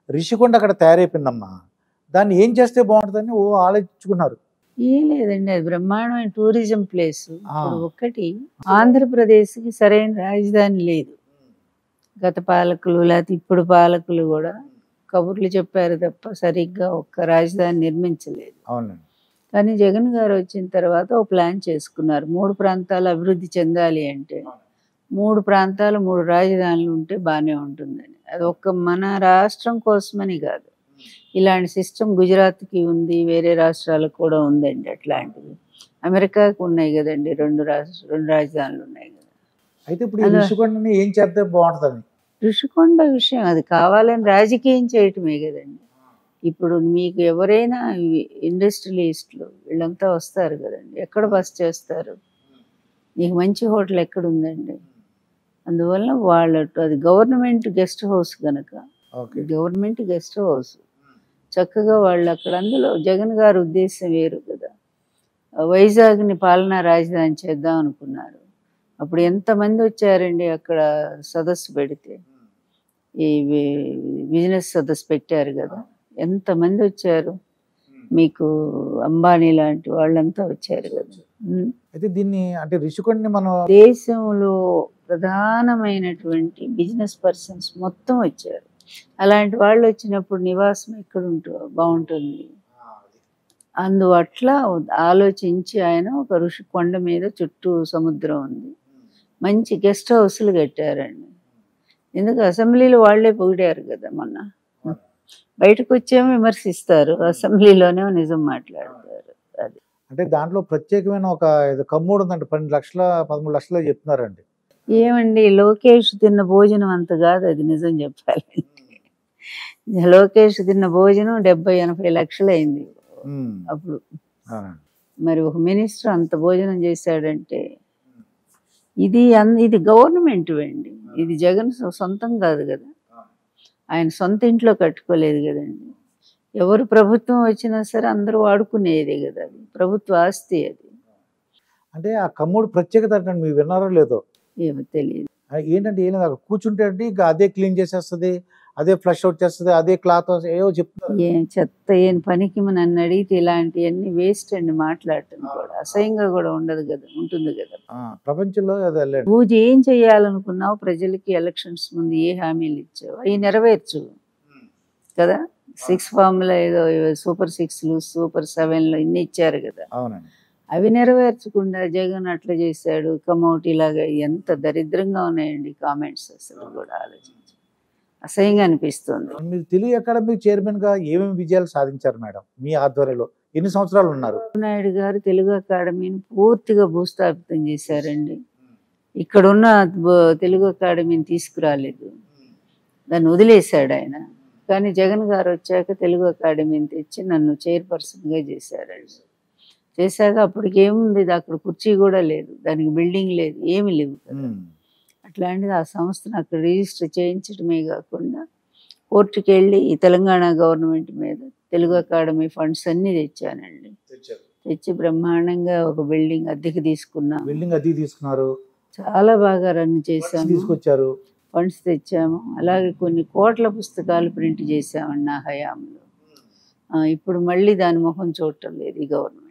రిషికొండ అక్కడ తయారైపోయిందమ్మా. దాన్ని ఏం చేస్తే బాగుంటుందని ఆలోచించుకున్నారు. ఏం లేదండి, అది బ్రహ్మాండమైన టూరిజం ప్లేస్. ఆ. ఇప్పుడు ఒకటి ఆంధ్రప్రదేశ్కి సరైన రాజధాని లేదు. గత పాలకులు లేకపోతే ఇప్పుడు పాలకులు కూడా కబుర్లు చెప్పారు తప్ప సరిగ్గా ఒక్క రాజధాని నిర్మించలేదు. అవునండి. కానీ జగన్ గారు వచ్చిన తర్వాత ఒక ప్లాన్ చేసుకున్నారు. 3 ప్రాంతాలు అభివృద్ధి చెందాలి అంటే 3 ప్రాంతాలు 3 రాజధానులు ఉంటే బాగానే ఉంటుందని. అది ఒక్క మన రాష్ట్రం కోసమని కాదు, ఇలాంటి సిస్టమ్ గుజరాత్కి ఉంది, వేరే రాష్ట్రాలకు కూడా ఉందండి అట్లాంటివి. అమెరికాకు ఉన్నాయి కదండి, 2 రాజధానులు ఉన్నాయి కదా. అయితే ఇప్పుడు ఈ రిషికొండని ఏం చేస్తే బాగుంటుందని? ఋషికొండ విషయం అది కావాలని రాజకీయం చేయటమే కదండి. ఇప్పుడు మీకు ఎవరైనా ఇండస్ట్రియలిస్టులు వీళ్ళంతా వస్తారు కదండి, ఎక్కడ బస్ చేస్తారు? నీకు మంచి హోటల్ ఎక్కడ ఉందండి? అందువల్ల అది గవర్నమెంట్ గెస్ట్ హౌస్ కనుక, గవర్నమెంట్ గెస్ట్ హౌస్ చక్కగా వాళ్ళు అక్కడ, అందులో జగన్ గారి ఉద్దేశం వేరు కదా. వైజాగ్ని పాలనా రాజధాని చేద్దాం అనుకున్నారు. అప్పుడు ఎంతమంది వచ్చారండి అక్కడ సదస్సు పెడితే, ఈ బిజినెస్ సదస్సు పెట్టారు కదా, ఎంతమంది వచ్చారు. మీకు అంబానీ లాంటి వాళ్ళంతా వచ్చారు కదా. అయితే దీన్ని అంటే రిషికొండని మనం దేశంలో ప్రధానమైనటువంటి బిజినెస్ పర్సన్స్ మొత్తం వచ్చారు. అలాంటి వాళ్ళు వచ్చినప్పుడు నివాసం ఎక్కడ బాగుంటుంది? అందువట్లా ఆలోచించి ఆయన ఒక ఋషికొండ మీద చుట్టూ సముద్రం ఉంది, మంచి గెస్ట్ హౌస్లు కట్టారండి. ఎందుకు అసెంబ్లీలో వాళ్ళే పొగిడారు కదా మొన్న. బయటకు వచ్చేమో విమర్శిస్తారు, అసెంబ్లీలోనే నిజం మాట్లాడతారు. అది అంటే దాంట్లో ప్రత్యేకమైన ఒక కమ్మూడు ఉందండి, 12 లక్షల 13 లక్షలు చెప్తున్నారండి. ఏమండి, లోకేష్ తిన్న భోజనం అంత కాదు అది, నిజం చెప్పాలంటే. లోకేష్ తిన్న భోజనం 70-80 లక్షలు అయింది అప్పుడు. మరి ఒక మినిస్టర్ అంత భోజనం చేశాడంటే ఇది గవర్నమెంట్ అండి, ఇది జగన్ సొంతం కాదు కదా. ఆయన సొంత ఇంట్లో కట్టుకోలేదు కదండి. ఎవరు ప్రభుత్వం వచ్చినా సరే అందరూ వాడుకునేదే కదా, అది ప్రభుత్వ ఆస్తి. అది అంటే ఆ కమ్మూడు ప్రత్యేకత అంటే మీరు విన్నారో లేదో ఏమో తెలియదు. ఏంటంటే ఏం లేదు, అక్కడ కూర్చుంటే అంటే ఇంకా అదే క్లీన్ చేసేస్తుంది, అదే ఫ్లష్ అవుట్ చేస్తుంది, అదే క్లాత్ ఏవో చెప్తున్నారు. ఏం చెత్త, ఏం పనికి నన్ను అడిగితే ఇలాంటివన్నీ వేస్ట్ అండి, మాట్లాడటం కూడా అసహ్యంగా కూడా ఉండదు కదా, ఉంటుంది కదా. ప్రపంచంలో పూజ ఏం చేయాలనుకున్నావు? ప్రజలకి ఎలక్షన్స్ ముందు ఏ హామీలు ఇచ్చావు అవి నెరవేర్చు కదా. 6 ఫార్ములా ఏదో సూపర్ 6లు సూపర్ 7లు ఇన్ని ఇచ్చారు కదా. అవునండి. అవి నెరవేర్చకుండా జగన్ అట్లా చేశాడు, కమౌట్ ఇలాగా, ఎంత దరిద్రంగా ఉన్నాయండి కామెంట్స్. అసలు కూడా ఆలోచించి అసహ్యంగా అనిపిస్తుంది. మీరు తెలుగు అకాడమీ చైర్మన్ గా ఏమేమి విజయాలు సాధించారు మేడం మీ ఆధ్వర్యంలో? ఎన్ని సంవత్సరాలు ఉన్నారు? నాయుడు గారు తెలుగు అకాడమీని పూర్తిగా భూస్థాపితం చేశారండి. ఇక్కడున్న తెలుగు అకాడమీని తీసుకురాలేదు, దాన్ని వదిలేశాడు ఆయన. కానీ జగన్ గారు వచ్చాక తెలుగు అకాడమీని తెచ్చి నన్ను చైర్పర్సన్గా చేశారండి. చేశాక అప్పటికి ఏముంది, అక్కడ కుర్చీ కూడా లేదు, దానికి బిల్డింగ్ లేదు, ఏమి లేవు కదా. అట్లాంటిది ఆ సంస్థను అక్కడ రిజిస్టర్ చేయించడమే కాకుండా కోర్టుకి వెళ్ళి ఈ తెలంగాణ గవర్నమెంట్ మీద తెలుగు అకాడమీ ఫండ్స్ అన్నీ తెచ్చానండి. తెచ్చి బ్రహ్మాండంగా ఒక బిల్డింగ్ అద్దెకి తీసుకున్నారు, చాలా బాగా రన్ చేశాము, తీసుకొచ్చారు, ఫండ్స్ తెచ్చాము. అలాగే కొన్ని కోట్ల పుస్తకాలు ప్రింట్ చేశామండి నా హయాంలో. ఇప్పుడు మళ్ళీ దాని మొహం చూడటం లేదు ఈ గవర్నమెంట్.